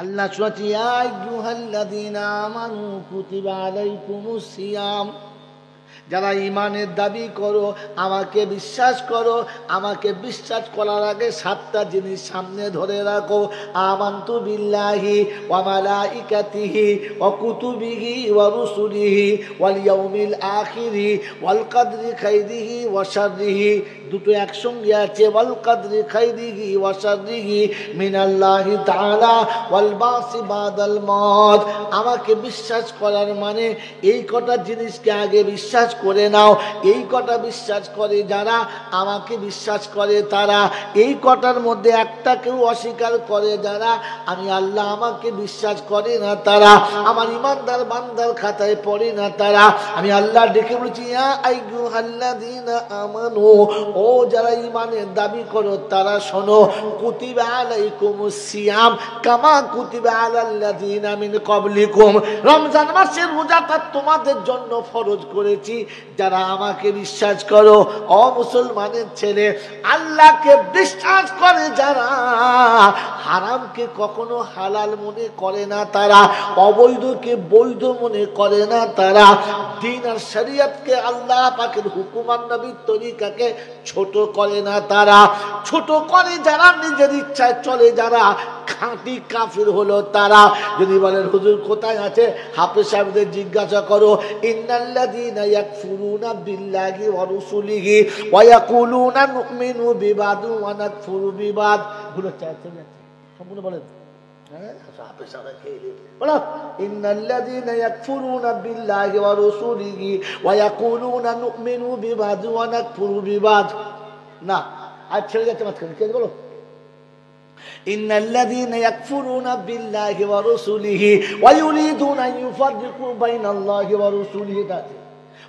আল্লাহ শুনাচ্ছি, ইয়া আইয়ুহাল্লাযীনা আমানু কুতিবা আলাইকুমুস সিয়াম, যারা ঈমানের দাবি করো, আমাকে বিশ্বাস করো, আমাকে বিশ্বাস করার আগে 7টা জিনিস সামনে ধরে রাখো। আমানতু বিল্লাহি ওয়া মালাইকাতিহি ওয়া কুতুবিহি ওয়া রুসুলিহি ওয়াল ইয়াউমিল আখিরি ওয়াল কদরি খাইরিহি ওয়া শাররিহি। দুটো একসঙ্গে আছে, ওয়াল কদরি খাইরিহি ওয়া শাররিহি মিনাল্লাহি তাআলা ওয়াল বাসি বাদাল মউত। আমাকে বিশ্বাস করার মানে এই কটা জিনিসকে আগে বিশ্বাস করে নাও। এই কটা বিশ্বাস করে যারা, আমাকে বিশ্বাস করে তারা। এই কটার মধ্যে একটা কেউ অস্বীকার করে যারা, আমি আল্লাহ আমাকে বিশ্বাস করে না তারা, আমার ইমানদার বান্দার খাতায় পড়ে না তারা। আমি আল্লাহ ডেকে বলছি, ইয়া আইয়ুহাল্লাযীনা আমানু, ও যারা ঈমানের দাবি করো তারা শোনো, কুতিবা আলাইকুমুস সিয়াম কামা কুতিবা আলাল্লাযীনা মিন ক্বাবলিকুম। রমজান মাসের রোজাটা তোমাদের জন্য ফরজ করেছি যারা আমাকে বিশ্বাস করো। ও মুসলমানের ছেলে, আল্লাহকে বিশ্বাস করে যারা, হারামকে কখনো হালাল মনে করে না তারা, অবৈধকে বৈধ মনে করে না তারা, দ্বীন আর শরীয়তকে, আল্লাহ পাকের হুকুম আর নবীর তরিকাকে ছোট করে না তারা। ছোট করে যারা, নিজের ইচ্ছায় চলে যারা, খাঁটি কাফির হলো তারা। যদি বলেন হুজুর কোথায় আছে, হাফেজ সাহেবদের জিজ্ঞাসা করো। ইন্নাল্লাযীনা ইয়াকফুরুনা বিল্লাহি ওয়া রুসুলিহি ওয়া ইয়াকুলুনা নুমিনু বিবাদ ওয়া নাকফুরু বিবাদ। গুলো চাইছে না সম্পূর্ণ বলেন, হ্যাঁ হাফেজ সাহেব খেয়ে বলো, ইন্নাল্লাযীনা ইয়াকফুরুনা বিল্লাহি ওয়া রুসুলিহি ওয়া ইয়াকুলুনা নুমিনু বিবাদ ওয়া নাকফুরু বিবাদ। না, আর ছেড়ে যাচ্ছে মাঝখানে, কে বলো? ইন্নাল্লাযীনা ইয়াকফুরুনা বিল্লাহি ওয়া রাসূলিহি ওয়া ইউরিদুনা আন ইউফাররিকু বাইনাল্লাহি ওয়া রাসূলিহি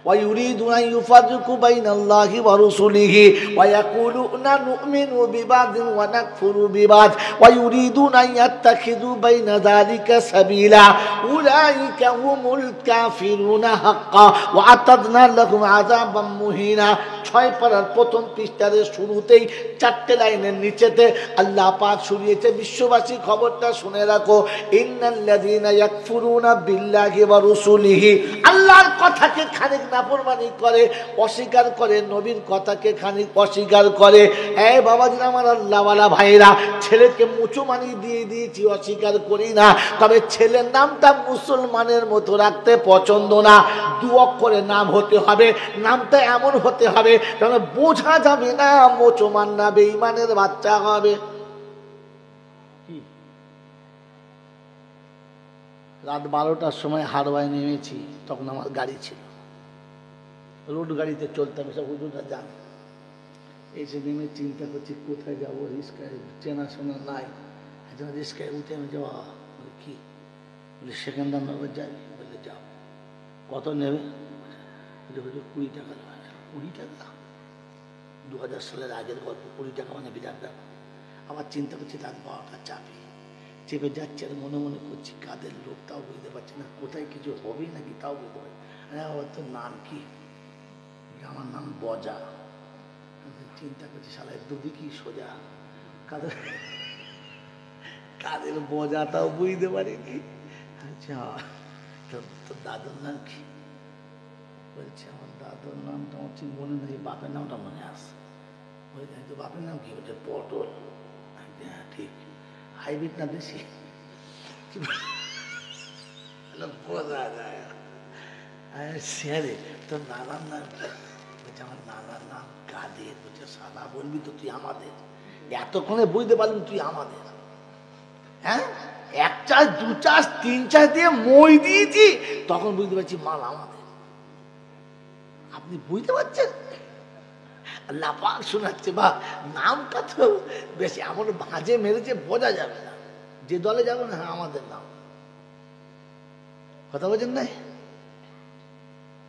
ويريدون أن يفرقوا بين الله ورسله ويقولون نؤمن ببعض ونكفر ببعض ويريدون أن يتخذوا بين ذلك سبيلا أولئك هم الكافرون حقا وأعتدنا لهم عذابا مهينا। 6 পারার প্রথম পৃষ্ঠার শুরুতেই 4টে লাইনের নিচেতে আল্লাহ পাক শুনিয়েছে, বিশ্ববাসী খবরটা শুনে রাখো, ইন্নাল্লাযীনা ইয়াকফুরুনা বিল্লাহি ওয়া রাসূলিহি, আল্লাহর কথাকে খানিক নাফরমানি করে, অস্বীকার করে, নবীর কথাকে খানিক অস্বীকার করে। এই বাবাজিরা, আমার আল্লাহওয়ালা ভাইরা, ছেলেকে মুচুমানি দিয়ে দিয়েছি, অস্বীকার করি না, তবে ছেলের নামটা মুসলমানের মতো রাখতে পছন্দ না। 2 অক্ষরের নাম হতে হবে, নামটা এমন হতে হবে যেন বোঝা যাবে না মুসলমান না, বেঈমানের বাচ্চা হবে। রাত 12টার সময় হারবায় নেমেছি, তখন আমার গাড়ি ছিল, রোড গাড়িতে চলতাম, সব হুজুররা যান। এসে নেমে চিন্তা করছি কোথায় যাবো, রিস্কায় চেনাশোনা নাই, একজন রিস্কায় উঠে আমি যাওয়া, কি বলে সেকেন্দ্রনগর যাই, বলে যাও। কত নেবে? হুজুর 20 টাকা। 20 টাকা? 2000 সালের আগের গল্প, 20 টাকা মানে বিরাট ব্যাপার। আবার চিন্তা করছি রাত 12টা, চাপি চেপে যাচ্ছে, আর মনে মনে করছি কাদের লোক তাও বুঝতে পারছি না, কোথায় কিছু হবে নাকি তাও বুঝতে পারছি না। তোর নাম কি? আমার নাম বজা। চিন্তা করছি শালা দুদিকই সোজা, কাদের কাদের বজা তাও বুঝতে পারিনি। আচ্ছা, তোর দাদুর নাম কি? বলছে আমার দাদুর নামটা আমার ঠিক মনে নেই, বাপের নামটা মনে আসে। বলছে তো বাপের নাম কি? বলছে পটল। হ্যাঁ ঠিক, হাইব্রিড না বেশি, বোঝা যায়। স্যারে তোর নানার নাম কি? বলছে আমার নানার নাম কাদের। বলছে সাদা বলবি তো তুই আমাদের, এতক্ষণে বুঝতে পারলি তুই আমাদের। হ্যাঁ, 1 চাষ 2 চাষ 3 চাষ দিয়ে মই দিয়েছি, তখন বুঝতে পারছি মাল আমাদের। আপনি বুঝতে পারছেন? আল্লাহ পাক শোনাচ্ছে, বা নামটা তো বেশি এমন ভাঁজে মেরেছে বোঝা যাবে না, যে দলে যাবো না, হ্যাঁ আমাদের নাম। কথা বলছেন নাই?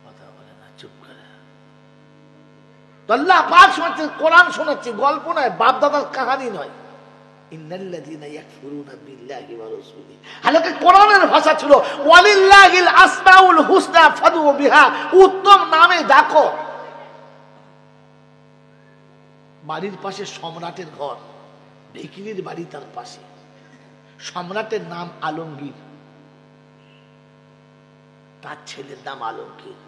কথা বলে না, চুপ করে। আল্লাহ পাক শোনাচ্ছে, কোরআন শোনাচ্ছে, গল্প নয়, বাপ দাদার কাহানি নয়। ইন্নাল্লাযীনা ইয়াকফুরুনা বিল্লাহি ওয়া রাসূলিহি, হালাকে কোরআনের ভাষা ছিল ওয়ালিল্লাহিল আসমাউল হুসনা ফাদউ বিহা, উত্তম নামে ডাকো। বাড়ির পাশে সম্রাটের ঘর, ভিখিরির বাড়ি তার পাশে, সম্রাটের নাম আলমগীর, তার ছেলের নাম আলমগীর।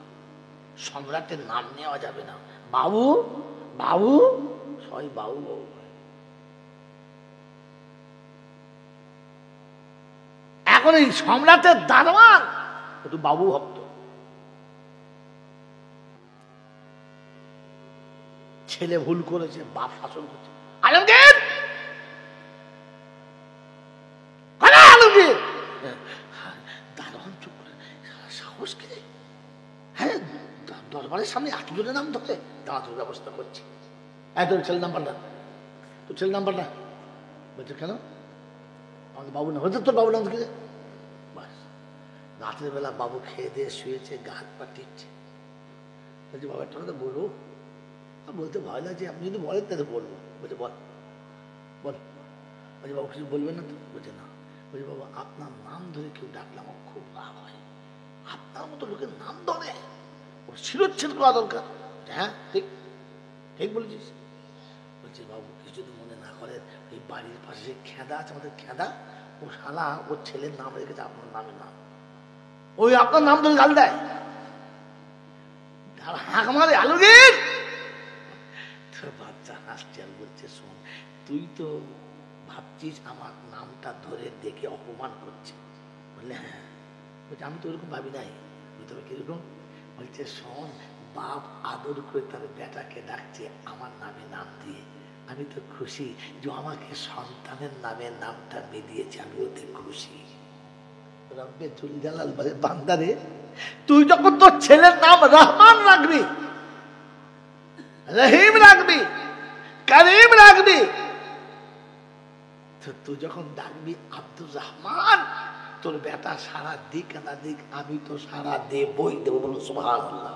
সম্রাটের নাম নেওয়া যাবে না। বাবু বাবু, সবাই বাবু বাবু। এখন এই সম্রাটের দারোয়ান একটু বাবু ভক্ত। ছেলে ভুল করেছে, বাপ শাসন করছে, আলমগীর আলমগীর। দারোয়ান চুপ করে, সাহস কি? হ্যাঁ, দরবারের সামনে এতজনের নাম ধরে দাঁড়ানোর ব্যবস্থা করছি। তোর ছেলে নাম্বার না, তোর ছেলে নাম্বার না। বলছে কেন? আমাদের বাবু না হচ্ছে, তোর বাবু নাম কি? বাস, রাতের বেলা বাবু খেয়ে দিয়ে শুয়েছে, গা হাত পা টিপছে। বলছি বাবা একটা কথা বলবো? বলতে ভয় লাগছে, আপনি যদি বলেন তাহলে বলবো। বলছে বল বল। বলছি বাবু কিছু বলবেন না তো? বলছে না। বলছি বাবু আপনার নাম ধরে কেউ ডাকলে আমার খুব রাগ হয়, আপনার মতো লোকের নাম ধরে ওর শিরোচ্ছেদ করা দরকার। হ্যাঁ ঠিক ঠিক বলেছিস। বলছি বাবু কিছু যদি মনে না করেন, এই বাড়ির পাশে যে খেদা আছে, আমাদের খেদা, ও শালা ওর ছেলের নাম রেখেছে আপনার নামের নাম, ওই আপনার নাম ধরে গাল দেয়, হাঁক মারে আলমগীর। তোর বাচ্চা হাসছে আর বলছে শোন, তুই তো ভাবছিস আমার নামটা ধরে দেখে অপমান করছে। বললে হ্যাঁ। বলছে আমি তো ওরকম ভাবি নাই। তবে কিরকম? বলছে শোন, বাপ আদর করে তার বেটাকে ডাকছে আমার নামে নাম দিয়ে, আমি তো খুশি যে আমাকে সন্তানের নামে নামটা দিয়েছে, আমি ওতে খুশি। রব্বে জুল জালাল বলে বান্দারে, তুই যখন তোর ছেলের নাম রহমান রাখবি, রহিম রাখবি, করিম রাখবি, তো তুই যখন ডাকবি আব্দুর রহমান, তোর বেটা সারা দিক না দিক, আমি তো সারা দেবই দেব। বলো সুবহানাল্লাহ।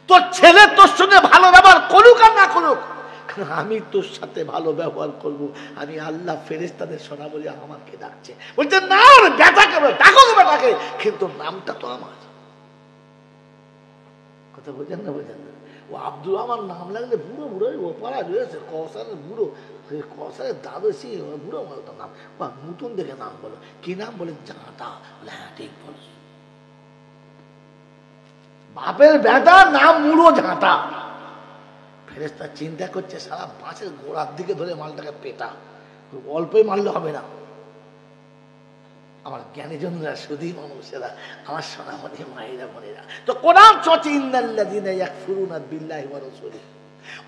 তোর ছেলে তোর সঙ্গে ভালো ব্যবহার করুক আর না করুক, আমি তোর সাথে ভালো ব্যবহার করব। আমি আল্লাহ ফেরেশতাদের শোনা বলি আমাকে ডাকছে। বলছে না, বেটাকে ডাকো, বেটাকে, কিন্তু নামটা তো আমার। কথা বোঝেন না? বোঝেন না? ও আব্দুর রহমান নাম লাগলে বুড়ো বুড়ো ও পাড়া রয়েছে, কসারের বুড়ো, কসারের দাদু সে বুড়ো বলতো নাম, বা নতুন দেখে নাম বলো। কি নাম? বলে জাঁটা। বলে হ্যাঁ ঠিক বল। বাপের বেটা নাম মুড়ো ঝাঁটা। ফেরেশতা চিন্তা করছে সারা বাঁশের গোড়ার দিকে ধরে মালটাকে পেটা, অল্পই মারলে হবে না। আমার জ্ঞানীজনরা, শুধু মানুষেরা, আমার সোনামণি মায়েরা বোনেরা, তো কোরআন চলছে ইন্নাল্লাযীনা ইয়াকফুরুনা বিল্লাহি ওয়া রাসূলিহি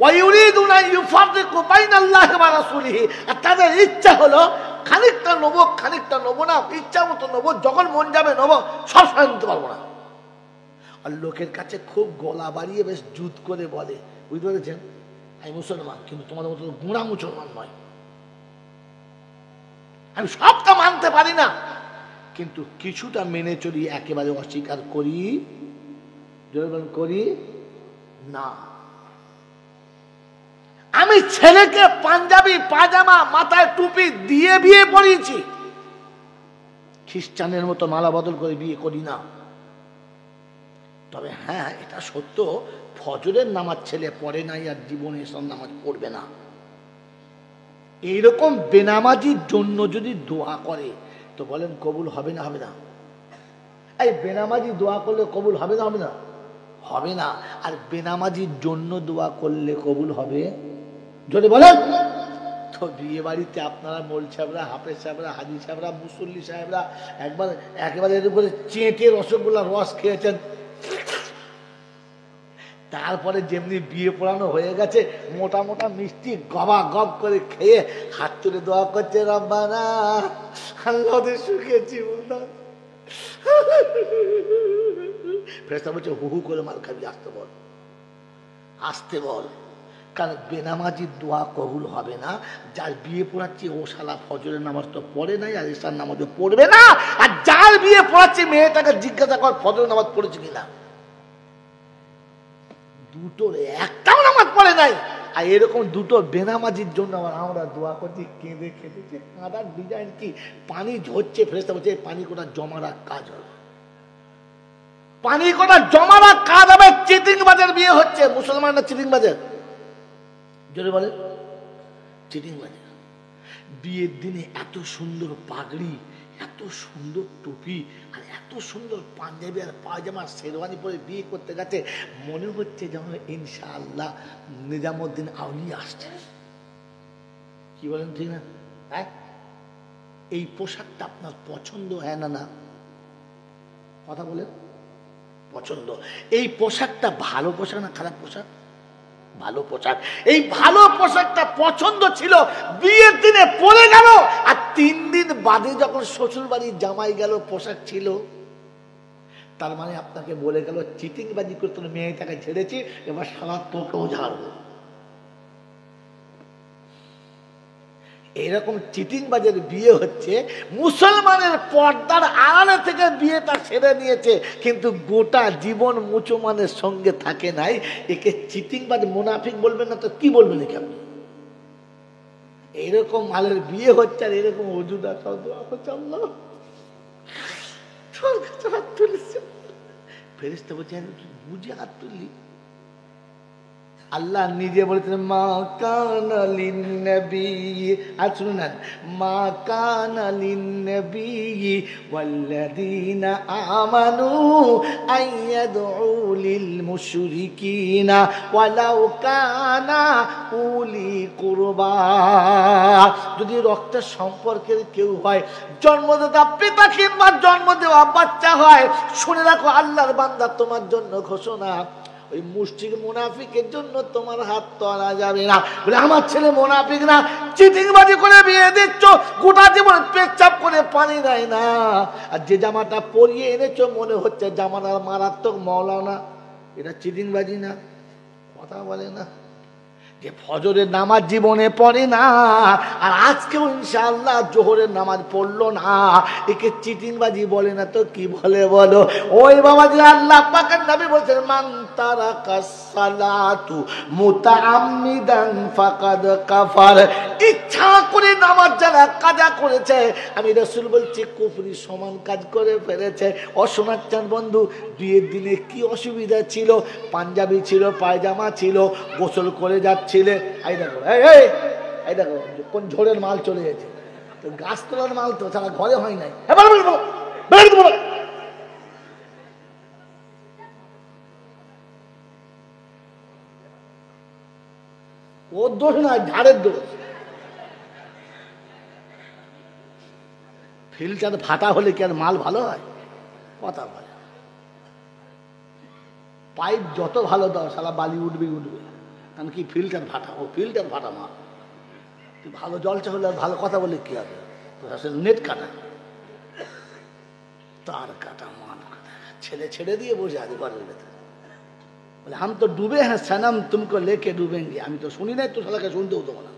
ওয়া ইউরিদুনা ইউফাররিকু বাইনাল্লাহি ওয়া রাসূলিহি। আর তাদের ইচ্ছা হলো খানিকটা নেবো, খানিকটা নেবো না, ইচ্ছা মতো নেবো, যখন মন যাবে নেবো, সব সময় নিতে পারবো না। আর লোকের কাছে খুব গলা বাড়িয়ে বেশ জুত করে বলে, বুঝতে পেরেছেন, আমি মুসলমান, কিন্তু তোমাদের মতো গুঁড়া মুসলমান নয়, আমি সবটা মানতে পারি না, কিন্তু কিছুটা মেনে চলি, একেবারে অস্বীকার করি করি না। আমি ছেলেকে পাঞ্জাবি পাজামা মাথায় টুপি দিয়ে বিয়ে পড়িয়েছি, খ্রিস্টানের মতো মালা বদল করে বিয়ে করি না। তবে হ্যাঁ, এটা সত্য, ফজরের নামাজ ছেলে পড়ে নাই আর জীবনে এসব নামাজ পড়বে না। এইরকম বেনামাজির জন্য যদি দোয়া করে তো বলেন কবুল হবে না? হবে না? এই বেনামাজি দোয়া করলে কবুল হবে না? হবে না? হবে না। আর বেনামাজির জন্য দোয়া করলে কবুল হবে? যদি বলেন তো বিয়ে বাড়িতে আপনারা মোল সাহেবরা, হাফেজ সাহেবরা, হাজি সাহেবরা, মুসল্লি সাহেবরা একবার একেবারে এর উপরে চেটে রসগোল্লার রস খেয়েছেন, তারপরে যেমনি বিয়ে পড়ানো হয়ে গেছে, মোটা মোটা মিষ্টি গবা গব করে খেয়ে হাত তুলে দোয়া করছে, রব্বানা আল্লাহ ওদের সুখে জীবন দাও। ফেরেশতা বলছে হু হু করে মার খাবি, আসতে বল, আসতে বল। কারণ বেনামাজির দোয়া কবুল হবে না। যার বিয়ে পড়াচ্ছে ও শালা ফজরের নামাজ তো পড়ে নাই, আর ইশার নামাজও পড়বে না। আর যার বিয়ে পড়াচ্ছে মেয়েটাকে জিজ্ঞাসা কর ফজরের নামাজ পড়েছে কিনা, দুটোর একটাও নামাজ পড়ে নাই। আর এরকম দুটো বেনামাজির জন্য আমরা দোয়া করছি, কেঁদে কেঁদেছে। কাঁদার ডিজাইন কি? পানি ঝরছে, ফেরেশতা বলছে পানি কোটা জমা রাখ, কাজ হবে, পানি কোটা জমা রাখ, কাজ হবে। চিটিংবাজের বিয়ে হচ্ছে, মুসলমানরা চিটিংবাজের, জোরে বলে চিটিংবাজের। বিয়ের দিনে এত সুন্দর পাগড়ি, এত সুন্দর টুপি আর এত সুন্দর পাঞ্জাবি আর পায়জামা শেরওয়ানি পরে বিয়ে করতে গেছে, মনে হচ্ছে যেন ইনশাআল্লাহ নিজামুদ্দিন আউলিয়া আসছে। কি বলেন ঠিক না? হ্যাঁ, এই পোশাকটা আপনার পছন্দ হয় না? না, কথা বলেন। পছন্দ। এই পোশাকটা ভালো পোশাক না খারাপ পোশাক? ভালো পোশাক। এই ভালো পোশাকটা পছন্দ ছিল, বিয়ের দিনে পরে গেল, আর 3 দিন বাদে যখন শ্বশুর বাড়ির জামাই গেল পোশাক ছিল। তার মানে আপনাকে বলে গেল চিটিংবাজি করে তোর মেয়েটাকে ছেড়েছি, এবার সারা তোকেও ঝাড়বো। এরকম চিটিংবাজের বিয়ে হচ্ছে। মুসলমানের পর্দার আড়ালে থেকে বিয়েটা সেরে নিয়েছে, কিন্তু গোটা জীবন মুসলমানের সঙ্গে থাকে নাই। একে চিটিংবাজ মুনাফিক বলবেন না তো কি বলবেন একে আপনি? এরকম মালের বিয়ে হচ্ছে আর এরকম ওজুদা ফেরেশতা বলছে বুঝে হাত তুললি। আল্লাহ নিজে বলেছেন মা কানা লিন-নবী, আর শুনুন, মা কানা লিন-নবী ওয়াল্লাযীনা আমানু আইয়াদউ লিল মুশরিকিনা ওয়ালাউ কানা উলি কুরবা। যদি রক্তের সম্পর্কের কেউ হয়, জন্মদাতা পিতা কিংবা জন্ম দেওয়া বাচ্চা হয়, শুনে রাখো আল্লাহর বান্দা তোমার জন্য ঘোষণা, ওই মুশরিক মুনাফিকের জন্য তোমার হাত তোলা যাবে না। বলে আমার ছেলে মুনাফিক না, চিটিংবাজি করে বিয়ে দিচ্ছ, গোটা জীবন পেচ্ছাপ করে পানি দেয় না, আর যে জামাটা পরিয়ে এনেছো মনে হচ্ছে জামানার মারাত্মক মৌলানা, এটা চিটিংবাজি না? কথা বলে না যে ফজরের নামাজ জীবনে পড়ে না, আর আজকেও ইনশাআল্লাহ জোহরের নামাজ পড়লো না, একে চিটিংবাজি বলে না তো কি বলে বলো? ওই বাবাজি, আল্লাহ পাকের নবী বলেছেন মান তারাকাস সালাতু মুতাআম্মিদান ফাকাদ কাফার। ইচ্ছা করে নামাজ যারা কাজা করেছে, আমি রাসূল বলছি কুফরি সমান কাজ করে ফেলেছে। অশোনাচ্ছেন বন্ধু, বিয়ের দিনে কি অসুবিধা ছিল? পাঞ্জাবি ছিল, পায়জামা ছিল, গোসল করে যাচ্ছে ছেলে। এই দেখো, এই দেখো কোন ঝোড়ের মাল চলে গেছে, গাছ তোলার মাল তো, সারা ঘরে হয় নাই। ওর দোষ না, ঝাড়ের দোষ। ফিল্টার ফাটা হলে কি আর মাল ভালো হয়? কথা বলে। পাইপ যত ভালো দাও সারা বালি উঠবে উঠবে, কারণ কি ফিল্টার ফাটা। ও ফিল্টার ফাটা মা, তুই ভালো জল চাহলে আর ভালো কথা বলে কি হবে? আসলে নেট কাটা, তার কাটা, মান কাটা। ছেলে ছেড়ে দিয়ে বসে আছে ঘরের ভেতরে, বলে हम तो डूबे हैं सनम तुमको लेके डूबेंगे। আমি তো শুনি নাই, তো শালাকে শুনতেও দেবো না।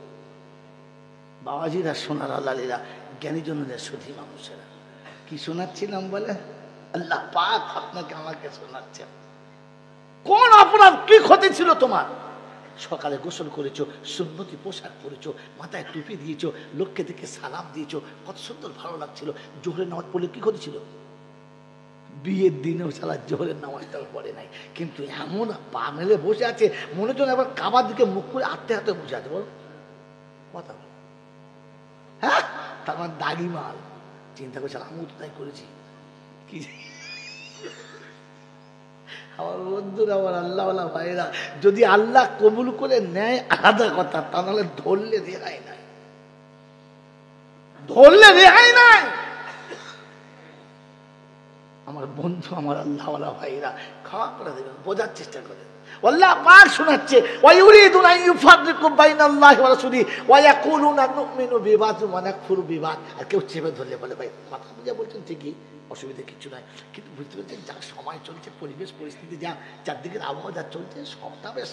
বাবাজিরা, সোনার আল্লাহরা, জ্ঞানীজনদের সুধী মানুষেরা, কি শোনাচ্ছিলাম বলে? আল্লাহ পাক আপনাকে আমাকে শোনাচ্ছেন কোন অপরাধ কি ক্ষতি ছিল তোমার। সকালে গোসল করেছো, সুন্নতি পোশাক পরেছো, মাথায় টুপি দিয়েছো, লোককে দেখে সালাম দিয়েছো, কত সুন্দর ভালো লাগছিল। জোহরের নামাজ পড়লে কি ক্ষতি ছিল? বিয়ের দিনেও সালা জোহরের নামাজটাও পড়ে নাই, কিন্তু এমন পা মেলে বসে আছে মনে হচ্ছে আবার কাবার দিকে মুখ করে আটতে হাতে বসে আছে। বল কথা বল, হ্যাঁ, তার মানে দাগি মাল। চিন্তা করছে আমিও তো তাই করেছি। কি আমার বন্ধুরা, আমার আল্লাহওয়ালা ভাইরা, যদি আল্লাহ কবুল করে নেয় আলাদা কথা, তা নাহলে ধরলে রেহাই নাই, ধরলে রেহাই নাই। আমার বন্ধু, আমার আল্লাহওয়ালা ভাইরা, খাওয়া করে দেবেন, বোঝার চেষ্টা করেন। আল্লাহ পাক শোনাচ্ছে ওয়ায়ুরিদুনা ইউফাররিকু বাইনাল্লাহি ওয়া রাসূলিহি ওয়া ইয়াকুলুনা নুমিনু বিবাযি ওয়া নাকফুরু বিবাদ। আর কেউ চেপে ধরলে বলে ভাই কথা বুঝা বলছেন ঠিকই, অসুবিধা কিছু নাই, কিন্তু বুঝতে পারছেন যা সময় চলছে, পরিবেশ পরিস্থিতি যা, চারদিকের আবহাওয়া যা চলছে, সবটা বেশ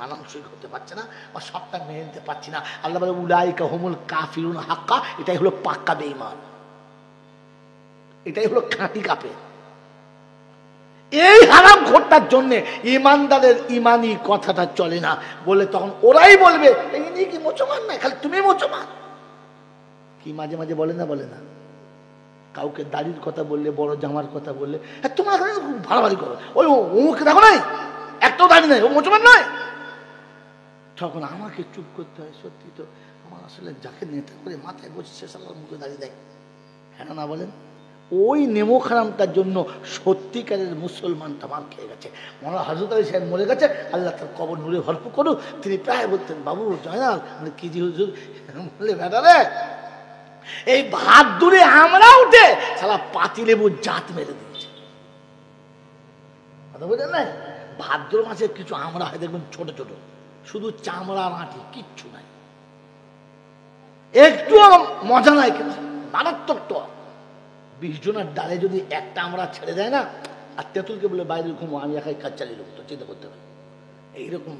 মানানসই হতে পারছে না, বা সবটা মেনে নিতে পারছি না। আল্লাহ বলে উলাইকা হুমুল কাফিরুন হাক্কা। এটাই হলো পাক্কা বেঈমান, এটাই হলো খাঁটি কাফের। এই হারাম ঘোরটার জন্য ইমানদারের ইমানি কথাটা চলে না বলে তখন ওরাই বলবে ইনি কি মুসলমান না, খালি তুমি মুসলমান। কি মাঝে মাঝে বলে না, বলে না, কাউকে দাড়ির কথা বললে, বড় জামার কথা বললে, হ্যাঁ তোমার ভাড়াভাড়ি করো, ওই অমুকে দেখো নাই, একটাও দাড়ি নাই, ও মুসলমান নয়। তখন আমাকে চুপ করতে হয়। সত্যি তো আমার আসলে যাকে নেতা করে মাথায় বসে সে সালার মুখে দাঁড়িয়ে দেয়, হ্যাঁ না বলেন? ওই নেমো খারামটার জন্য সত্যিকারের মুসলমানটা মার খেয়ে গেছে। মৌলানা হযরত আলী সাহেব মরে গেছে, আল্লাহ তার কবর নূরে ভরপুর করুক। তিনি প্রায় বলতেন, বাবু জয়নাল, কি জি হুজুর? বলে বেটা রে, এই ভাত দূরে আমরা উঠে সালা পাতি লেবুর জাত মেরে দিয়েছে। কথা বুঝলেন না? ভাদ্র মাসে কিছু আমরা হয় দেখবেন ছোট ছোট, শুধু চামড়া আঁটি, কিচ্ছু নাই, একটু মজা নাই, কিন্তু মারাত্মক তো। 20 জনের ডালে যদি একটা আমরা ছেড়ে দেয় না, আর তেঁতুলকে বলে বাইরে ঘুমো, আমি একাই কাজ চালিয়ে দেবো, তো চিন্তা করতে হবে। এইরকম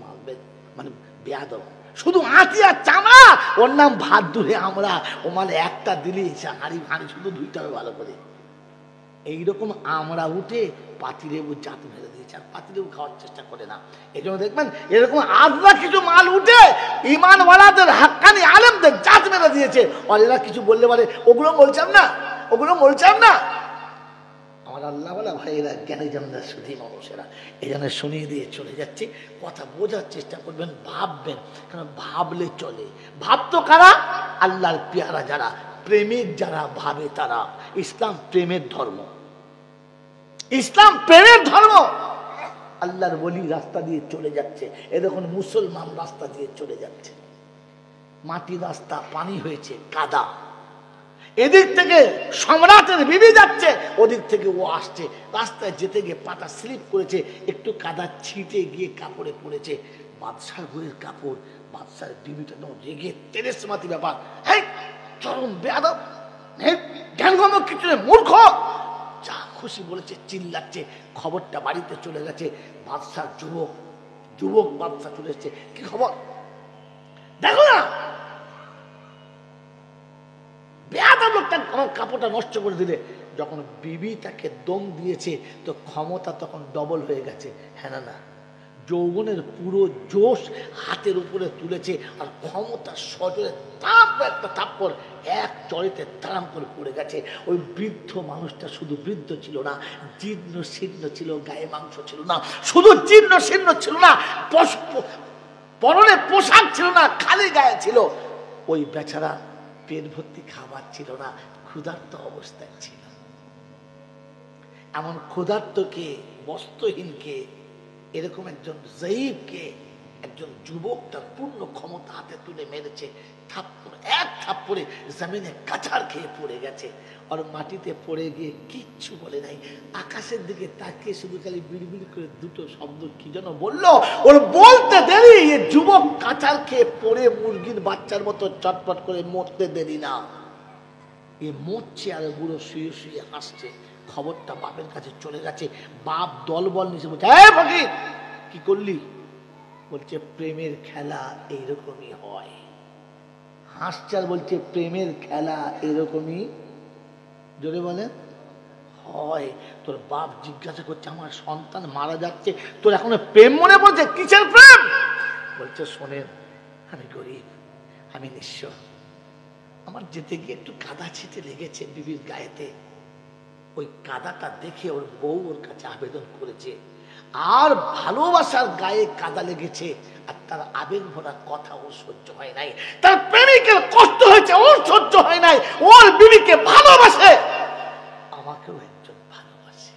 মানে বেয়াদব, শুধু আঁটি আর চামড়া, ওর নাম ভাত দূরে আমরা। ও মানে একটা দিলি হাঁড়ি হাঁড়ি শুধু ধুইতে হবে ভালো করে। এইরকম আমরা উঠে পাতিলেবু জাত মেরে দিয়েছে, আর পাতিলেবু খাওয়ার চেষ্টা করে না। এই জন্য দেখবেন এরকম আজরা কিছু মাল উঠে ইমানওয়ালাদের হাক্কানি আলেমদের জাত মেরে দিয়েছে। আর এরা কিছু বললে বলে ওগুলো বলছেন না, ওগুলো বলছেন না। আমার আল্লাহ বলা ভাইয়েরা, জ্ঞানী জানদার সুধী মানুষেরা, এই জন্য শুনিয়ে দিয়ে চলে যাচ্ছে। কথা বোঝার চেষ্টা করবেন, ভাববেন, কারণ ভাবলে চলে। ভাবতো কারা? আল্লাহর পেয়ারা যারা, প্রেমিক যারা ভাবে তারা। ইসলাম প্রেমের ধর্ম, ইসলাম প্রেমের ধর্ম। আল্লাহর ওলি রাস্তা দিয়ে চলে যাচ্ছে, এরকম মুসলমান রাস্তা দিয়ে চলে যাচ্ছে। মাটি রাস্তা, পানি হয়েছে কাদা, এদিক থেকে সম্রাটের বিবি যাচ্ছে, ওদিক থেকে ও আসছে। রাস্তায় যেতে গিয়ে পাটা স্লিপ করেছে, একটু কাদা ছিটে গিয়ে কাপড়ে পড়েছে। বাদশার বইয়ের কাপড়, বাদশার বিবিটা রেগে তেরেসমাতি ব্যাপার, হ্যাঁ চরম বেয়াদব, জ্ঞানগম্য কিছু নেই, মূর্খ, যা খুশি বলেছে, চিল্লাচ্ছে। খবরটা বাড়িতে চলে গেছে। বাদশার যুবক বাদশা চলে এসেছে, কি খবর দেখো না, বেয়াদব লোকটা আমার কাপড়টা নষ্ট করে দিলে। যখন বিবি তাকে দম দিয়েছে, তো ক্ষমতা তখন ডবল হয়ে গেছে, হ্যাঁ না? যৌবনের পুরো জোশ হাতের উপরে তুলেছে, আর ক্ষমতা সজরে তাপ একটা থাপ্পড় এক চড়িতে তারাম করে পড়ে গেছে। ওই বৃদ্ধ মানুষটা শুধু বৃদ্ধ ছিল না, জীর্ণ শীর্ণ ছিল, গায়ে মাংস ছিল না, শুধু জীর্ণ শীর্ণ ছিল না, পরনে পোশাক ছিল না, খালি গায়ে ছিল। ওই বেচারা পেট ভর্তি খাবার ছিল না, ক্ষুধার্ত অবস্থায় ছিল। এমন ক্ষুধার্তকে, বস্ত্রহীনকে, এরকম একজন জয়ীবকে একজন যুবক তার পূর্ণ ক্ষমতা হাতে তুলে মেরেছে। থাপ্পড়, এক থাপ্পড়ে জমিনে কাছাড় খেয়ে পড়ে গেছে। আর মাটিতে পড়ে গিয়ে কিচ্ছু বলে নাই, আকাশের দিকে তাকিয়ে শুধু খালি বিড়বিড় করে দুটো শব্দ কি যেন বললো। ওর বলতে দেরি, এ যুবক কাছাড় খেয়ে পড়ে মুরগির বাচ্চার মতো চটপট করে মরতে দেরি না। এ মরছে আর বুড়ো শুয়ে শুয়ে হাসছে। খবরটা বাপের কাছে চলে গেছে। বাপ দলবল নিচে বলছে, এই ফকির কি করলি? বলছে প্রেমের খেলা এইরকমই হয়। হাসছে আর বলছে প্রেমের খেলা এরকমই, জোরে বলে, হয়। তোর বাপ জিজ্ঞাসা করছে, আমার সন্তান মারা যাচ্ছে, তোর এখনো প্রেম মনে পড়ছে? কিসের প্রেম? বলছে শোনেন, আমি গরিব, আমি নিঃস্ব, আমার যেতে গিয়ে একটু কাদা ছিটে লেগেছে বিবির গায়েতে। ওই কাদাটা দেখে ওর বউ ওর কাছে আবেদন করেছে, আর ভালোবাসার গায়ে কাদা লেগেছে, আর তার আবেগ ভরা কথা ওর সহ্য হয় নাই, তার প্রেমিকের কষ্ট হয়েছে ওর সহ্য হয় নাই, ওর বিবিকে ভালোবাসে, আমাকেও একজন ভালোবাসে,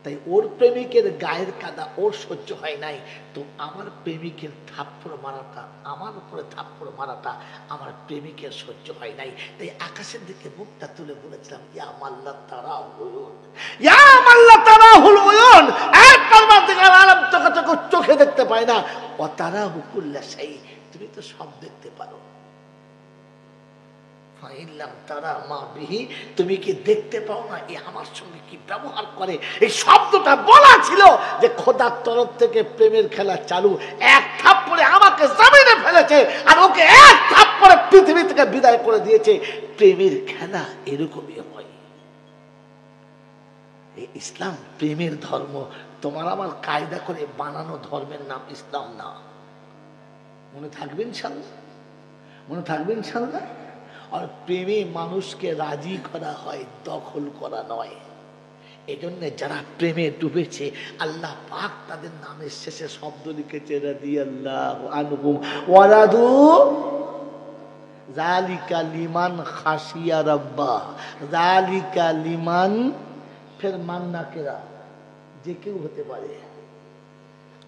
তাই ওর প্রেমিকের গায়ের কাদা ওর সহ্য হয় নাই, তো আমার প্রেমিকের থাপ্পড় মারাটা, আমার উপরে থাপ্পড় মারাটা আমার প্রেমিকের সহ্য হয় নাই। তাই আকাশের দিকে মুখটা তুলে বলেছিলাম, ইয়া মাল্লা তারা হুলুন, ইয়া মাল্লা তারা হুলুন, এক পরমাত্মার আলম চোখে দেখতে পায় না, ও তারা হুকুল্লা সেই, তুমি তো সব দেখতে পারো। তুমি কি দেখতে পাও না এ আমার সঙ্গে কি ব্যবহার করে? এই শব্দটা বলা ছিল যে খোদার তরফ থেকে প্রেমের খেলা চালু। এক থাপ্পড়ে আমাকে জমিনে ফেলেছে, আর ওকে এক থাপ্পড়ে পৃথিবী থেকে বিদায় করে দিয়েছে। প্রেমের খেলা এরকমই হয়। এই ইসলাম প্রেমের ধর্ম, তোমার আমার কায়দা করে বানানো ধর্মের নাম ইসলাম না। মনে থাকবেন ইনশাআল্লাহ, মনে থাকবেন ইনশাআল্লাহ। আর প্রেমে মানুষকে রাজি করা হয়, দখল করা নয়। এই জন্য যারা প্রেমে ডুবেছে আল্লাহ পাক তাদের নামের শেষে শব্দ লিখেছে রাদিয়াল্লাহু আনহুম ওয়া রাদু যালিকা লিমান খাশিয়া রাব্বা। যালিকা লিমান, ফের মান্না কেরা, যে কেউ হতে পারে।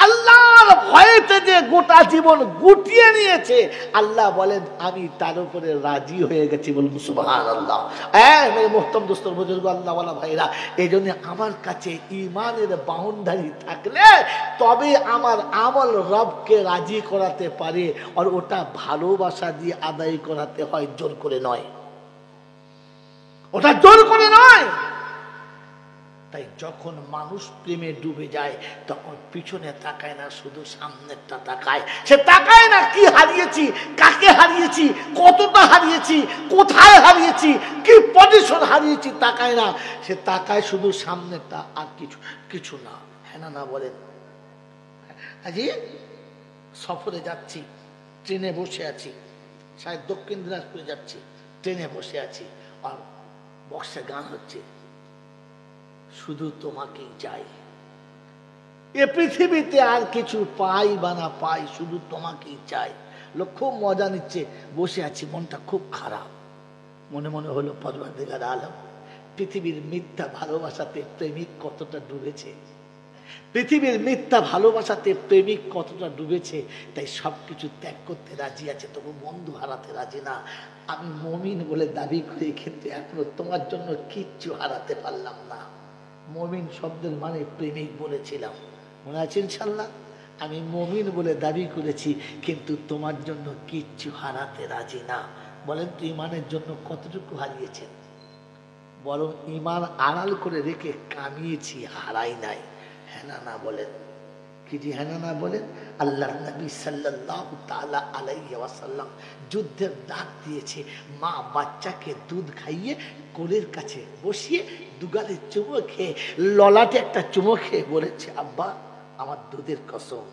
আল্লাহর ভয়েতে যে গোটা জীবন গুটিয়ে নিয়েছে, আল্লাহ বলেন আমি তার উপরে রাজি হয়ে গেছি। বলুন সুবহানাল্লাহ। মেরে মোহতরম দোস্ত বুজুর্গ আল্লাহ ওয়ালা ভাইরা, এই জন্য আমার কাছে ইমানের বাউন্ডারি থাকলে তবে আমার আমল রবকে রাজি করাতে পারে, আর ওটা ভালোবাসা দিয়ে আদায় করাতে হয়, জোর করে নয়। ওটা জোর করে নয়। তাই যখন মানুষ প্রেমে ডুবে যায় তখন পিছনে তাকায় না, শুধু সামনেরটা তাকায়। সে তাকায় না কি হারিয়েছি, কাকে হারিয়েছি, কতটা হারিয়েছি, কোথায় হারিয়েছি, কি পজিশন হারিয়েছি, তাকায় না। সে তাকায় শুধু সামনেরটা, আর কিছু না। হ্যাঁ না বলেন? আজি সফরে যাচ্ছি, ট্রেনে বসে আছি, সাহেব দক্ষিণ দিনাজপুরে যাচ্ছি, ট্রেনে বসে আছি, আর বক্সে গান হচ্ছে, শুধু তোমাকেই চাই, এ পৃথিবীতে আর কিছু পাই বা না পাই, শুধু তোমাকেই চাই। লোক খুব মজা নিচ্ছে, বসে আছি, মনটা খুব খারাপ। মনে মনে হলো পরওয়ারদিগার আলম, পৃথিবীর মিথ্যা ভালোবাসাতে প্রেমিক কতটা ডুবেছে, পৃথিবীর মিথ্যা ভালোবাসাতে প্রেমিক কতটা ডুবেছে। তাই সবকিছু ত্যাগ করতে রাজি আছে, তবু বন্ধু হারাতে রাজি না। আমি মুমিন বলে দাবি করি, কিন্তু এখনো তোমার জন্য কিচ্ছু হারাতে পারলাম না। মুমিন শব্দের মানে প্রেমিক বলেছিলাম, মনে আছে ইনশাল্লাহ? আমি মুমিন বলে দাবি করেছি, কিন্তু তোমার জন্য কিচ্ছু হারাতে রাজি না। বলেন তো ইমানের জন্য কতটুকু হারিয়েছেন? বরং ইমান আড়াল করে রেখে কামিয়েছি, হারাই নাই। হ্যাঁ না বলেন? কি যে হ্যাঁ না বলেন? আল্লাহর নবী সাল্লাল্লাহু তাআলা আলাইহি ওয়াসাল্লাম যুদ্ধের ডাক দিয়েছে, মা বাচ্চাকে দুধ খাইয়ে কোলের কাছে বসিয়ে দুগালে চুমো খেয়ে, ললাটে একটা চুমো খেয়ে বলেছে, আব্বা আমার দুধের কসম,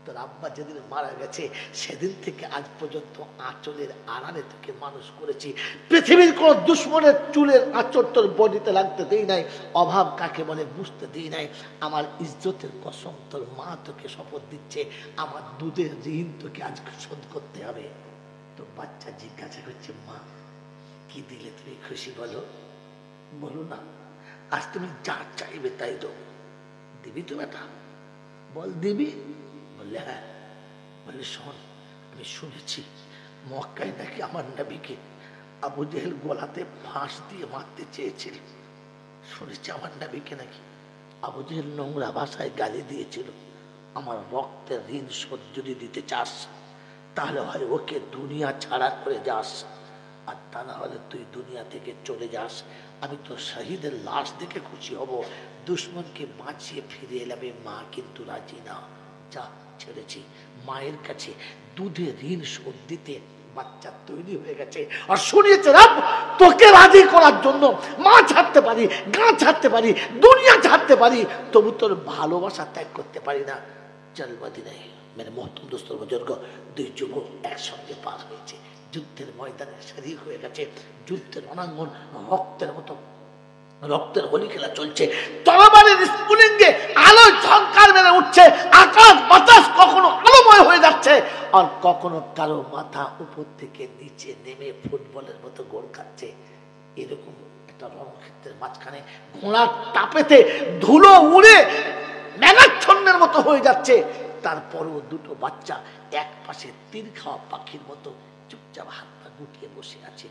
তোর আব্বা যেদিন মারা গেছে সেদিন থেকে আজ পর্যন্ত আঁচলের আড়ালে থেকে মানুষ করেছি। পৃথিবীর কোন দুশ্মনের চুলের আঁচড় তোর বডিতে লাগতে দেই নাই, অভাব কাকে বলে বুঝতে দিই নাই। আমার ইজ্জতের কসম, তোর মা তোকে শপথ দিচ্ছে, আমার দুধের ঋণ তোকে আজ শোধ করতে হবে। তো বাচ্চা জিজ্ঞাসা করছে, মা কি দিলে তুমি খুশি, বলো বলো না, আজ তুমি যা চাইবে তাই দেবো, দিবি তো বেটা? বল দিবি? বললে হ্যাঁ। বললে শোন, আমি শুনেছি মক্কায় নাকি আমার নবীকে আবু জেহেল গলাতে ফাঁস দিয়ে মারতে চেয়েছিল। শুনেছি আমার নবীকে নাকি আবু জেহেল নোংরা ভাষায় গালি দিয়েছিল। আমার রক্তের ঋণ শোধ যদি দিতে চাস, তাহলে হয় ওকে দুনিয়া ছাড়া করে যাস, আর তা না হলে তুই দুনিয়া থেকে চলে যাস। আমি তো শহীদের লাশ দেখে খুশি হব, দুশ্মনকে বাঁচিয়ে ফিরে এলাম। মা কিন্তু রাজি না। যা, ছেড়েছি। মায়ের কাছে দুধে ঋণ শোধ দিতে বাচ্চা তৈরি হয়ে গেছে, আর শুনিয়েছে রব তোকে রাজি করার জন্য মা ছাড়তে পারি, গা ছাড়তে পারি, দুনিয়া ছাড়তে পারি, তবু তোর ভালোবাসা ত্যাগ করতে পারি না। চল মদিনায়। মেরে মহতরম দোস্ত বুজুর্গ, দুই যুবক একসঙ্গে পার হয়েছে, যুদ্ধের ময়দানে শরীক হয়ে গেছে, যুদ্ধের রণাঙ্গন রক্তের হোলি খেলা চলছে, তরবারির স্ফুলিঙ্গে আলো ঝংকার মেরে উঠছে, আকাশ বাতাস কখনো আলোময় হয়ে যাচ্ছে, আর কখনো কারো মাথা উপর থেকে নিচে নেমে ফুটবলের মতো গোল খাচ্ছে। এরকম একটা রণক্ষেত্রের মাঝখানে ঘোড়ার টাপেতে ধুলো উড়ে মেঘাচ্ছন্নের মতো হয়ে যাচ্ছে। তারপরও দুটো বাচ্চা এক পাশে তীর খাওয়া পাখির মতো চুপচাপ হাত পা গুটিয়ে বসে আছে।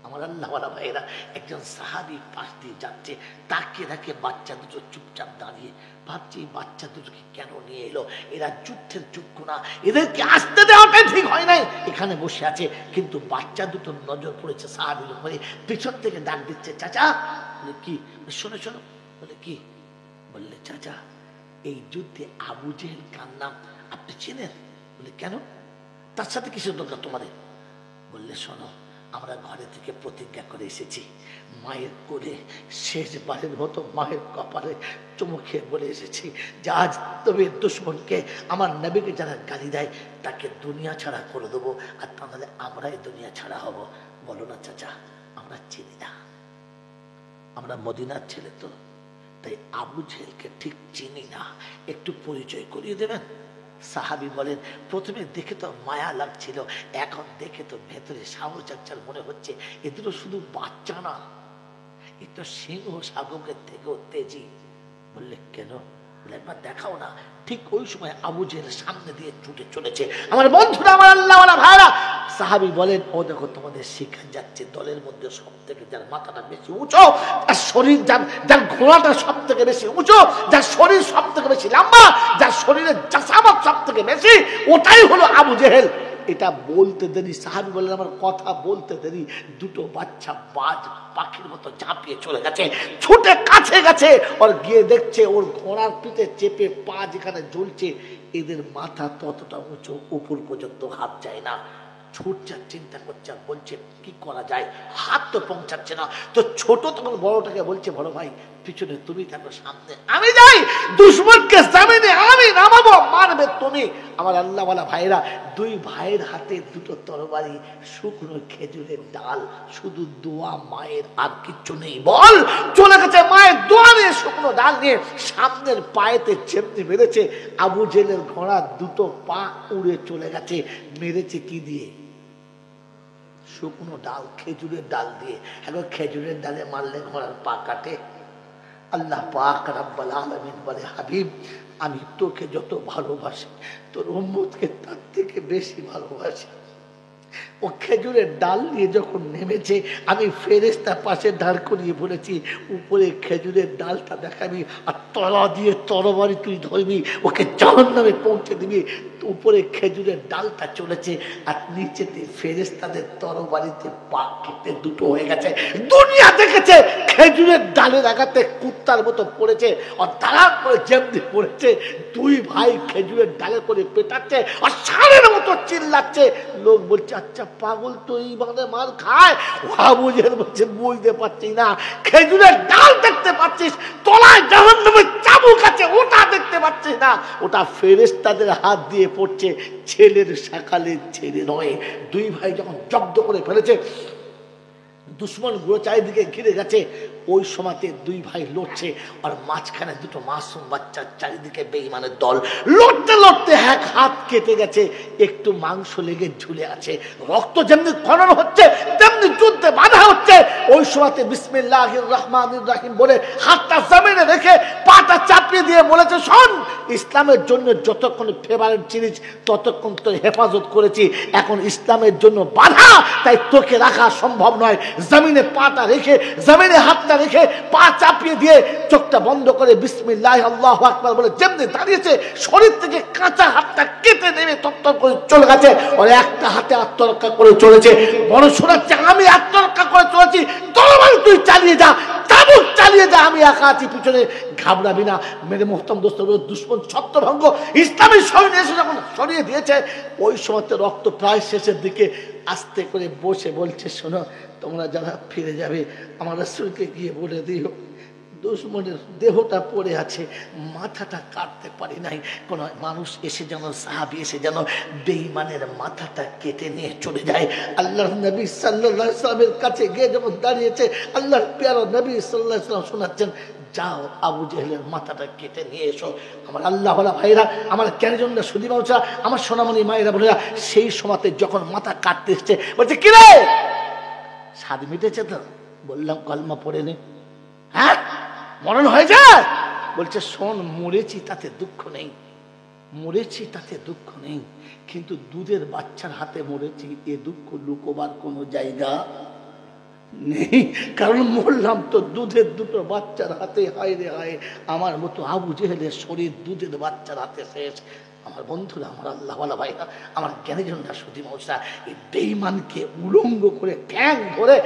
আমার আল্লাহওয়ালা ভাইয়েরা, একজন সাহাবী পাশ দিয়ে যাচ্ছে, তাকে দেখে বাচ্চা দুটো চুপচাপ দাঁড়িয়ে, ভাবছি এই বাচ্চা দুটোকে কেন নিয়ে এলো? এরা যুদ্ধের যোগ্য না, এদেরকে আসতে দেওয়াটাই ঠিক হয় নাই। এখানে বসে আছে, কিন্তু বাচ্চা দুটোর নজর পড়েছে সাহাবীর উপরে। পিছন থেকে ডাক দিচ্ছে, চাচা। বলে কি? শোনো শোনো। বলে কি? বললে চাচা, এই যুদ্ধে আবু জেহেল কার নাম আপনি চেনেন? বলে কেন? তার সাথে কিসের দরকার তোমাদের? বললে শোনো, আমরা ঘরে থেকে প্রতিজ্ঞা করে এসেছি, মায়ের কোলে শেষবারের মতো মায়ের কপালে চুমু খেয়ে বলে এসেছি যে আজ তবে দুশ্মনকে, আমার নবীকে যারা গালি দেয় তাকে দুনিয়া ছাড়া করে দেবো, আর তাহলে আমরাই দুনিয়া ছাড়া হব। বলো না চাচা, আমরা চিনি না। আমরা মদিনার ছেলে তো, তাই আবু জেহেলকে ঠিক চিনি না, একটু পরিচয় করিয়ে দেবেন? সাহাবী বলেন, প্রথমে দেখে তো মায়া লাগছিল, এখন দেখে তো ভেতরে সাহচার মনে হচ্ছে এদেরও শুধু বাচ্চা না, এ তো সিংহ শাবকের থেকেও তেজি। বললে কেন? একবার দেখাও না। ঠিক ওই সময় আবু জেহেল সামনে দিয়ে ছুটে চলেছে। আমার বন্ধুরা, আমার আল্লাহওয়ালা ভাইরা, সাহাবী বলেন, ও দেখো তোমাদের শিক্ষা যাচ্ছে, দলের মধ্যে সব থেকে যার মাথাটা বেশি উঁচু, যার শরীর, যার ঘোড়াটা সব থেকে বেশি উঁচু, যার শরীর সব থেকে বেশি লম্বা, যার শরীরের জাসামত সব থেকে বেশি, ওটাই হলো আবু জেহেল। এটা বলতে দেরি, সাহাবী বলেন আমার কথা বলতে দেরি, দুটো বাচ্চা বাজ পাখির মতো ঝাঁপিয়ে চলে গেছে, ছুটে কাছে গেছে, ওর গিয়ে দেখছে ওর ঘোড়ার পিঠে চেপে পা যেখানে ঝুলছে, এদের মাথা ততটা উঁচু, উপর পর্যন্ত হাত যায় না। ছুটছে, চিন্তা করছে, বলছে কি করা যায়, হাত তো পৌঁছাচ্ছে না। তো ছোট তখন বড়টাকে বলছে, বড় ভাই পিছনে তুমি থাকো, সামনে আমি যাই, দুশমনকে জামিনে আমি নামাবো, মারবে তুমি। আমার আল্লাহওয়ালা ভাইরা, দুই ভাইয়ের হাতে দুটো তরবারি, শুকনো খেজুরের ডাল, শুধু দোয়া মায়ের, আর কিচ্ছু নেই। বল চলে গেছে মায়ের দোয়া নিয়ে, শুকনো ডাল নিয়ে, সামনের পায়েতে চেমনি মেরেছে। আবু জেহেলের ঘোড়া দুটো পা উড়ে চলে গেছে। মেরেছে কি দিয়ে? শুকনো ডাল, খেজুরের ডাল দিয়ে। এখন খেজুরের ডালে মারলে ঘোড়ার পা কাটে? আল্লাহ পাক রব্বুল আলামিন বলে, হাবিব আমি তোকে যত ভালোবাসি, তোর উম্মতকে তার থেকে বেশি ভালোবাসি। ও খেজুরের ডাল নিয়ে যখন নেমেছে, আমি ফেরেশতা পাশে দাঁড় করিয়ে বলেছি, উপরে খেজুরের ডালটা দেখাবি, আর তলা দিয়ে তরবারি তুই ধরবি, ওকে জাহান্নামে পৌঁছে দিবি। উপরে খেজুরের ডালটা চলেছে, আর নিচেতে ফেরেশতাদের তরবারিতে পা কেটে দুটো হয়ে গেছে। দুনিয়া দেখেছে খেজুরের ডালের আঘাতে কুত্তার মতো পড়েছে, আর তারা করে যেমনি পড়েছে, দুই ভাই খেজুরের ডালে করে পেটাচ্ছে আর ষাঁড়ের মতো চিল্লাচ্ছে। লোক বলছে, আচ্ছা পাগল তো এইভাবে মার খায়? আবু জেহেল বলছে, বুঝতে পারছি না, খেজুরের ডাল দেখতে পাচ্ছিস, তলায় জাহান্নামের চাবুক আছে, ওটা দেখতে পাচ্ছিস না? ওটা ফেরেশতাদের হাত দিয়ে পড়ছে, ছেলের সকালের ছেলে নয়। দুই ভাই যখন জব্দ করে ফেলেছে, দুশ্মন গুলো চারিদিকে ঘিরে গেছে, ওই সময়তে দুই ভাই লড়ছে, আর মাঝখানে দুটো মাসুম বাচ্চা, চারিদিকে বেঈমানের দল। লড়তে লড়তে এক হাত কেটে গেছে, একটু মাংস লেগে ঝুলে আছে, রক্ত যেমনি খনন হচ্ছে তেমনি যুদ্ধে বাধা হচ্ছে। ওই সময়তে বিসমিল্লাহির রহমানির রহিম বলে হাতটা জমিনে রেখে পাটা চাপিয়ে দিয়ে বলেছে, শোন, ইসলামের জন্য যতক্ষণ ফেভারিট জিনিস ততক্ষণ তো হেফাজত করেছি, এখন ইসলামের জন্য বাধা, তাই তোকে রাখা সম্ভব নয়। জমিনে পাটা রেখে, জমিনে হাতটা রেখে, পা চাপিয়ে দিয়ে চোখটা বন্ধ করে বিসমিল্লাহ আল্লাহু আকবার বলে যেমনি দাঁড়িয়েছে, শরীর থেকে কাঁচা হাতটা কেটে নেমে তত্তর করে চলে গেছে। ওর একটা হাতে আত্মরক্ষা করে চলেছে, বড় শোনাচ্ছে, আমি আত্মরক্ষা করে চলেছি, তরবারি তুই চালিয়ে যা, চাবুক চালিয়ে যা, আমি একা আছি পিছনে, ঘাবড়াবি না। মেরে মোহতরম দোস্ত, দুশ্মন ছত্রভঙ্গ ইসলামী সৈন্য এসে যখন সরিয়ে দিয়েছে, ওই সময়তে রক্ত প্রায় শেষের দিকে আস্তে করে বসে বলছে, শোনো, তোমরা যারা ফিরে যাবে আমার রাসূলকে গিয়ে বলে দিও, দুশ্মনের দেহটা পড়ে আছে, মাথাটা কাটতে পারি নাই, কোন মানুষ এসে যেন, সাহাবী এসে যেন বেঈমানের মাথাটা কেটে নিয়ে চলে যায়। আল্লাহর নবী সাল্লাল্লাহু আলাইহি ওয়াসাল্লামের কাছে গিয়ে যখন দাঁড়িয়েছে, আল্লাহর প্যারা নবী সাল্লাল্লাহু আলাইহি ওয়াসাল্লাম শোনাচ্ছেন, যাও আবু জেহেলের মাথাটা কেটে নিয়ে এসো। আমার আল্লাহওয়ালা ভাইরা, আমার জ্ঞানীজনরা, সুধী মানুষরা, আমার সোনামণি মায়েরা বোনেরা, সেই সময়তে যখন মাথা কাটতে এসছে, বলছে, কিরে স্বাদ মিটেছে তো? বললাম, কলমা পড়ে নে। হ্যাঁ, মরণ হয়ে যায়? বলছে, শোন, মরেছি তাতে দুঃখ নেই, মরেছি তাতে দুঃখ নেই, কিন্তু দুধের বাচ্চার হাতে মরেছি, এ দুঃখ লুকোবার কোনো জায়গা নেই, কারণ মরলাম তো দুধের দুটো বাচ্চার হাতে। হায় রে হায়, আমার মতো আবু জেহেলের শরীর দুধের বাচ্চার হাতে শেষ। আমার বন্ধুরা, আমার আল্লাহওয়ালা ভাইরা, আমার জ্ঞানীজনরা, সুধী মানুষরা, এই বেঈমানকে উলঙ্গ করে ঠ্যাং ধরে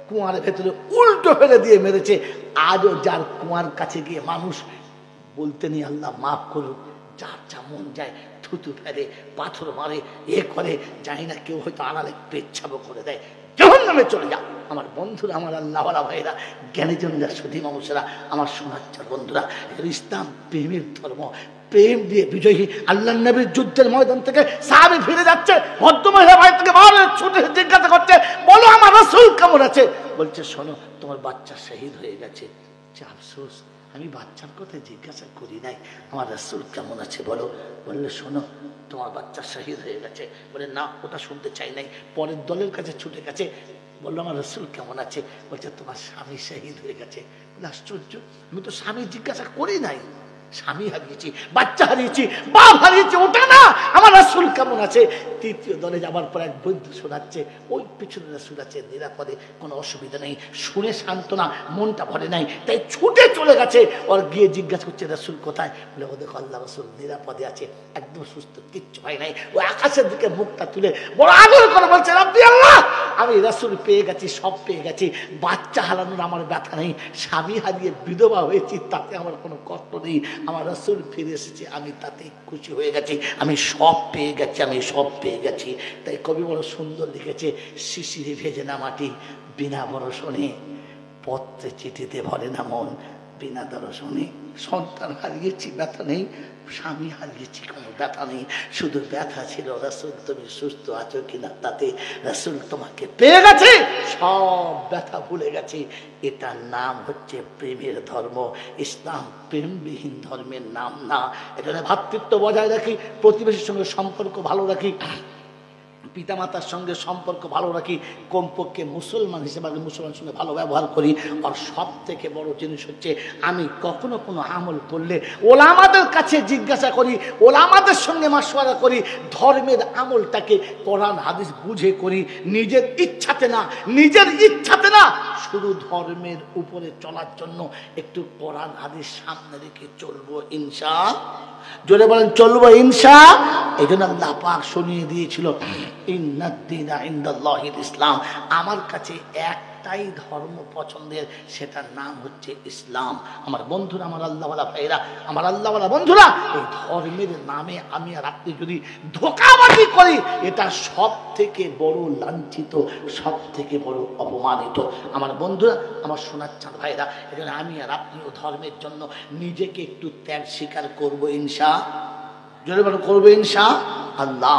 কুয়ার ভেতরে উল্টো ফেলে দিয়ে মেরেছে। আজও যার কুয়ার কাছে গিয়ে মানুষ বলতে নেই আল্লাহ মাফ করুক, যার যা মন যায় থুতু ফেলে, পাথর মারে, এ করে, জানি না, কেউ হয়তো আড়ালে পেচ্ছাবো করে দেয়, জাহান্নামে চলে যা। আমার বন্ধুরা, আমার আল্লাহওয়ালা ভাইরা, জ্ঞানীজনরা, সুধী মানুষেরা, আমার সোনাচ্চার বন্ধুরা, ইসলাম প্রেমের ধর্ম। প্রেম দিয়ে বিজয়ী। আল্লাহ নবীর যুদ্ধের ময়দান থেকে সাহাবী ফিরে যাচ্ছে, ভদ্রমহিলা ভাই থেকে ছুটে জিজ্ঞাসা করছে, বলো আমার রাসূল কেমন আছে? বলছে, শোনো তোমার বাচ্চা শহীদ হয়ে গেছে। আফসোস, আমি বাচ্চার কথা জিজ্ঞাসা করি নাই, আমার রাসূল কেমন আছে বলো। বললে, শোনো তোমার বাচ্চা শহীদ হয়ে গেছে। বলে, না ওটা শুনতে চাই নাই। পরের দলের কাছে ছুটে গেছে, বললো আমার রাসূল কেমন আছে? বলছে, তোমার স্বামী শহীদ হয়ে গেছে। আশ্চর্য, আমি তো স্বামী জিজ্ঞাসা করি নাই, স্বামী হারিয়েছি, বাচ্চা হারিয়েছি, বাপ হারিয়েছি, ওটা না, আমার রাসূল কেমন আছে। তৃতীয় দলে যাবার পর এক বৈদ্য শোনাচ্ছে, ওই পিছনে রাসূল আছে নিরাপদে, কোনো অসুবিধা নেই। শুনে সান্ত্বনা, মনটা ভরে নাই, তাই ছুটে চলে গেছে। ওর গিয়ে জিজ্ঞাসা করছে, রাসূল কোথায়? বলে, ও দেখো আল্লাহ রাসূল নিরাপদে আছে, একদম সুস্থ, কিচ্ছু হয় নাই। ও আকাশের দিকে মুখটা তুলে বড় আদর করে বলছে, রাব্বি আল্লাহ, আমি রাসূল পেয়ে গেছি, সব পেয়ে গেছি। বাচ্চা হারানোর আমার ব্যথা নেই, স্বামী হারিয়ে বিধবা হয়েছি তাতে আমার কোনো কষ্ট নেই। আমার রাসূল ফিরে এসেছে, আমি তাতে খুশি হয়ে গেছি, আমি সব পেয়ে গেছি, আমি সব পেয়ে গেছি। তাই কবি বড় সুন্দর লিখেছে, শিশিরে ভেজে না মাটি, বিনা বরষণে পত্রে চিঠিতে ভরে না মন, বিনা দর্শনে। সন্তান হারিয়েছি, ব্যথা নেই, স্বামী হারিয়েছি, কোনো ব্যথা নেই, শুধু ব্যথা ছিল রাসূল তুমি সুস্থ আছো কিনা তাতে। রাসূল তোমাকে পেয়ে গেছে, সব ব্যথা ভুলে গেছে। এটার নাম হচ্ছে প্রেমের ধর্ম। ইসলাম প্রেমবিহীন ধর্মের নাম না। এখানে ভ্রাতৃত্ব বজায় রাখি, প্রতিবেশীর সঙ্গে সম্পর্ক ভালো রাখি, পিতামাতার সঙ্গে সম্পর্ক ভালো রাখি, কমপক্ষে মুসলমান হিসেবে আমি মুসলমানের সঙ্গে ভালো ব্যবহার করি। আর সব থেকে বড় জিনিস হচ্ছে, আমি কখনো কোনো আমল করলে ওলামাদের কাছে জিজ্ঞাসা করি, ওলামাদের সঙ্গে মাশওয়ারা করি, ধর্মের আমলটাকে কোরআন হাদিস বুঝে করি, নিজের ইচ্ছাতে না, নিজের ইচ্ছাতে না, শুধু ধর্মের উপরে চলার জন্য একটু কোরআন হাদিস সামনে রেখে চলবো ইনশাআল্লাহ। জোরে বলেন চলবো ইনশাআল্লাহ। এই জন্য আল্লাহ পাক শুনিয়ে দিয়েছিল, ইন্নাদ-দীনা ইনদাল্লাহিল ইসলাম, আমার কাছে একটাই ধর্ম পছন্দের, সেটার নাম হচ্ছে ইসলাম। আমার বন্ধুরা, আমার আল্লাহওয়ালা ভাইরা, আমার আল্লাহওয়ালা বন্ধুরা, এই ধর্মের নামে আমি আর আপনি যদি ধোঁকাবাজি করি, এটা সব থেকে বড় লাঞ্ছিত, সব থেকে বড় অপমানিত। আমার বন্ধুরা, আমার সোনার চাঁদ ভাইরা, এই জন্য আমি আর আপনিও ধর্মের জন্য নিজেকে একটু ত্যাগ স্বীকার করবো ইনশাআল্লাহ। জোরে বলো করবো ইনশাআল্লাহ।